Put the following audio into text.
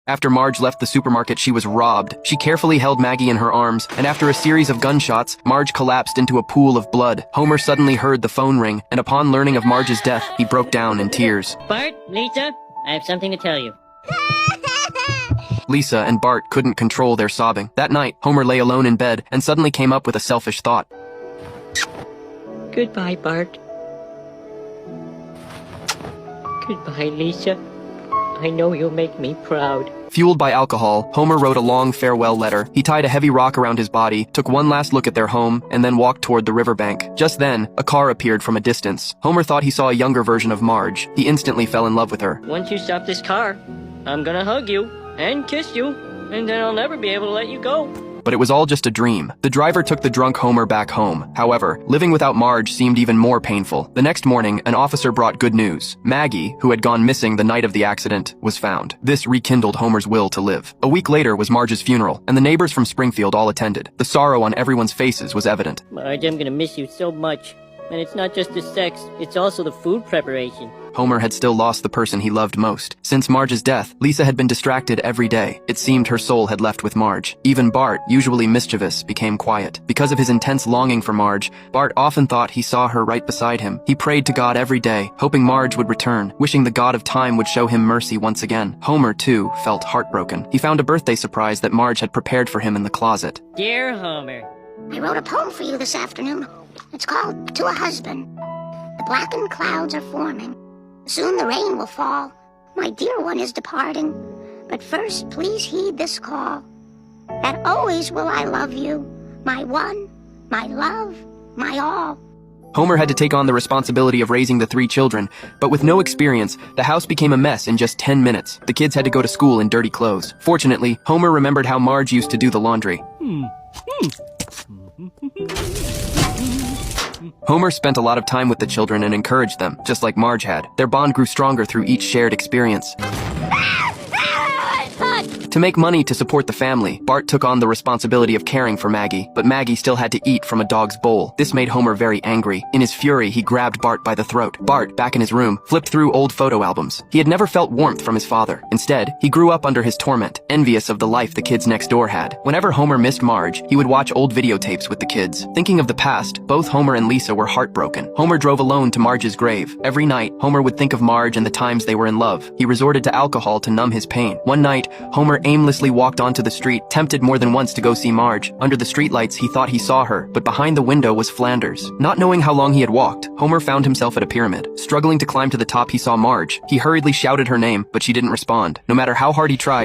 After Marge left the supermarket, she was robbed. She carefully held Maggie in her arms, and after a series of gunshots, Marge collapsed into a pool of blood. Homer suddenly heard the phone ring, and upon learning of Marge's death, he broke down in tears. Bart, Lisa, I have something to tell you. Lisa and Bart couldn't control their sobbing. That night, Homer lay alone in bed and suddenly came up with a selfish thought. Goodbye, Bart. Goodbye, Lisa. I know you'll make me proud. Fueled by alcohol, Homer wrote a long farewell letter. He tied a heavy rock around his body, took one last look at their home, and then walked toward the riverbank. Just then, a car appeared from a distance. Homer thought he saw a younger version of Marge. He instantly fell in love with her. Once you stop this car, I'm gonna hug you and kiss you, and then I'll never be able to let you go. But it was all just a dream. The driver took the drunk Homer back home. However, living without Marge seemed even more painful. The next morning, an officer brought good news. Maggie, who had gone missing the night of the accident, was found. This rekindled Homer's will to live. A week later was Marge's funeral, and the neighbors from Springfield all attended. The sorrow on everyone's faces was evident. Marge, I'm gonna miss you so much. And it's not just the sex, it's also the food preparation. Homer had still lost the person he loved most. Since Marge's death, Lisa had been distracted every day. It seemed her soul had left with Marge. Even Bart, usually mischievous, became quiet. Because of his intense longing for Marge, Bart often thought he saw her right beside him. He prayed to God every day, hoping Marge would return, wishing the God of time would show him mercy once again. Homer, too, felt heartbroken. He found a birthday surprise that Marge had prepared for him in the closet. Dear Homer, I wrote a poem for you this afternoon. It's called To a Husband. The blackened clouds are forming. Soon the rain will fall. My dear one is departing. But first, please heed this call. That always will I love you, my one, my love, my all. Homer had to take on the responsibility of raising the 3 children, but with no experience, the house became a mess in just 10 minutes. The kids had to go to school in dirty clothes. Fortunately, Homer remembered how Marge used to do the laundry. Homer spent a lot of time with the children and encouraged them, just like Marge had. Their bond grew stronger through each shared experience. To make money to support the family, Bart took on the responsibility of caring for Maggie, but Maggie still had to eat from a dog's bowl. This made Homer very angry. In his fury, he grabbed Bart by the throat. Bart, back in his room, flipped through old photo albums. He had never felt warmth from his father. Instead, he grew up under his torment, envious of the life the kids next door had. Whenever Homer missed Marge, he would watch old videotapes with the kids. Thinking of the past, both Homer and Lisa were heartbroken. Homer drove alone to Marge's grave. Every night, Homer would think of Marge and the times they were in love. He resorted to alcohol to numb his pain. One night, Homer aimlessly walked onto the street, tempted more than once to go see Marge. Under the streetlights, he thought he saw her, but behind the window was Flanders. Not knowing how long he had walked, Homer found himself at a pyramid. Struggling to climb to the top, he saw Marge. He hurriedly shouted her name, but she didn't respond. No matter how hard he tried,